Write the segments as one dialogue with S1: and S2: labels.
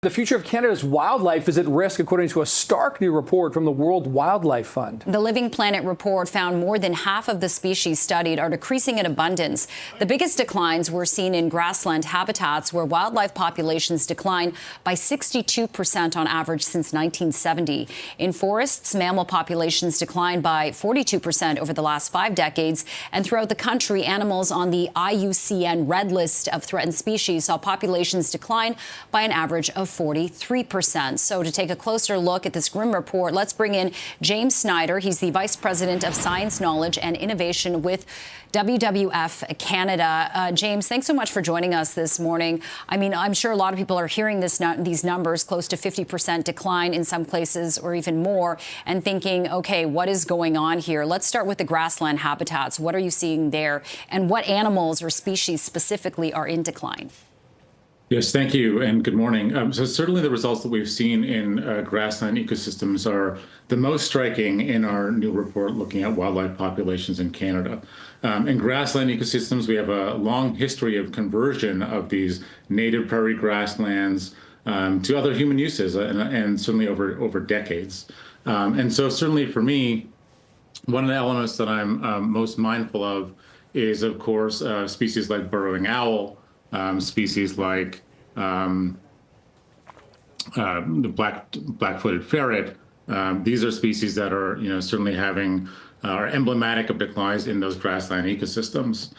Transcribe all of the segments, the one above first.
S1: The future of Canada's wildlife is at risk, according to a stark new report from the World Wildlife Fund.
S2: The Living Planet report found more than half of the species studied are decreasing in abundance. The biggest declines were seen in grassland habitats, where wildlife populations decline by 62% on average since 1970. In forests, mammal populations declined by 42% over the last 5 decades. And throughout the country, animals on the IUCN Red List of threatened species saw populations decline by an average of 43%. So to take a closer look at this grim report, let's bring in James Snider. He's the Vice President of Science, Knowledge and Innovation with WWF Canada. James, thanks so much for joining us this morning. I mean, I'm sure a lot of people are hearing these numbers, close to 50% decline in some places or even more, and thinking, okay, what is going on here? Let's start with the grassland habitats. What are you seeing there? And what animals or species specifically are in decline?
S3: Yes, thank you, and good morning. So certainly the results that we've seen in grassland ecosystems are the most striking in our new report looking at wildlife populations in Canada. In grassland ecosystems, we have a long history of conversion of these native prairie grasslands to other human uses, and certainly over decades. And so certainly for me, one of the elements that I'm most mindful of is, of course, species like burrowing owl, species like the black-footed ferret. These are species that are, certainly are emblematic of declines in those grassland ecosystems.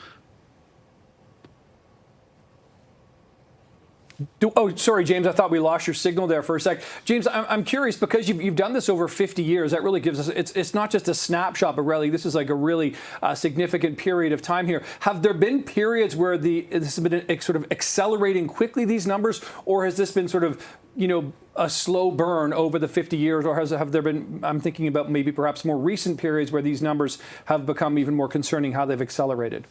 S1: Oh, sorry, James. I thought we lost your signal there for a sec. James, I'm curious, because you've done this over 50 years. That really gives us, it's not just a snapshot, but really this is like a really significant period of time here. Have there been periods where this has been sort of accelerating quickly, these numbers, or has this been sort of, a slow burn over the 50 years, or have there been, I'm thinking about maybe perhaps more recent periods where these numbers have become even more concerning, how they've accelerated?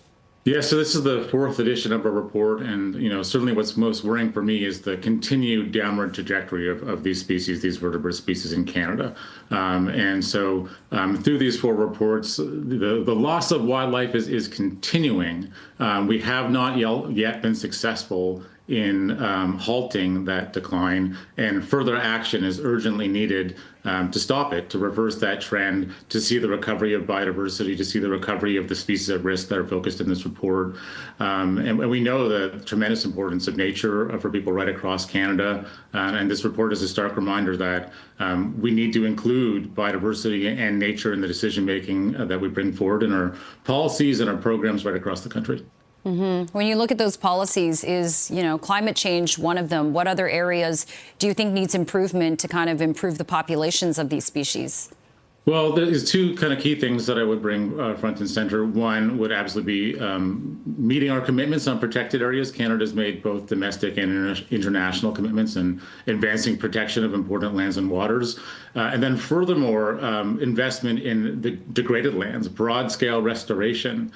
S3: Yeah, so this is the 4th edition of our report, and certainly what's most worrying for me is the continued downward trajectory of these species, these vertebrate species in Canada. And so through these 4 reports, the loss of wildlife is continuing. We have not yet been successful in halting that decline, and further action is urgently needed to stop it, to reverse that trend, to see the recovery of biodiversity, to see the recovery of the species at risk that are focused in this report. And we know the tremendous importance of nature for people right across Canada. And this report is a stark reminder that we need to include biodiversity and nature in the decision-making that we bring forward in our policies and our programs right across the country.
S2: Mm-hmm. When you look at those policies, is, climate change one of them? What other areas do you think needs improvement to kind of improve the populations of these species?
S3: Well, there's 2 kind of key things that I would bring front and center. One would absolutely be meeting our commitments on protected areas. Canada's made both domestic and international commitments in advancing protection of important lands and waters. And then furthermore, investment in the degraded lands, broad-scale restoration.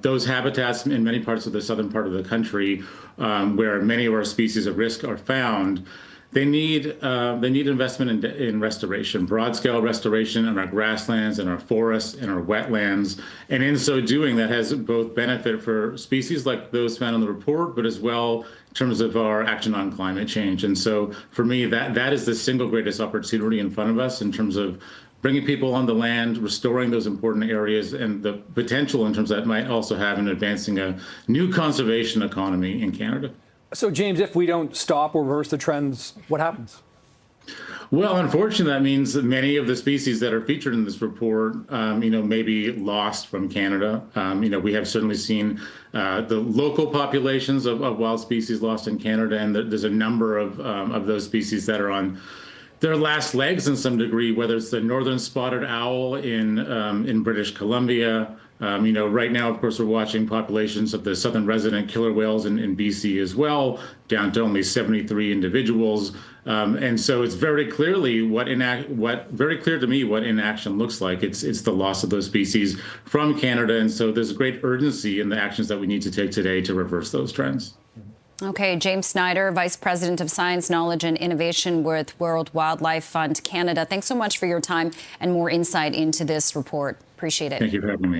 S3: Those habitats in many parts of the southern part of the country, where many of our species of risk are found, they need investment in restoration, broad-scale restoration in our grasslands, in our forests, in our wetlands. And in so doing, that has both benefit for species like those found in the report, but as well in terms of our action on climate change. And so for me, that is the single greatest opportunity in front of us in terms of bringing people on the land, restoring those important areas, and the potential in terms that might also have in advancing a new conservation economy in Canada.
S1: So, James, if we don't stop or reverse the trends, what happens?
S3: Well, unfortunately, that means that many of the species that are featured in this report, may be lost from Canada. We have certainly seen the local populations of wild species lost in Canada, and there's a number of those species that are on their last legs in some degree, whether it's the northern spotted owl in British Columbia. Right now, of course, we're watching populations of the southern resident killer whales in BC as well, down to only 73 individuals. And so it's very clearly very clear to me what inaction looks like. It's the loss of those species from Canada. And so there's a great urgency in the actions that we need to take today to reverse those trends.
S2: Okay, James Snider, Vice President of Science, Knowledge and Innovation with World Wildlife Fund Canada. Thanks so much for your time and more insight into this report. Appreciate it.
S3: Thank you for having me.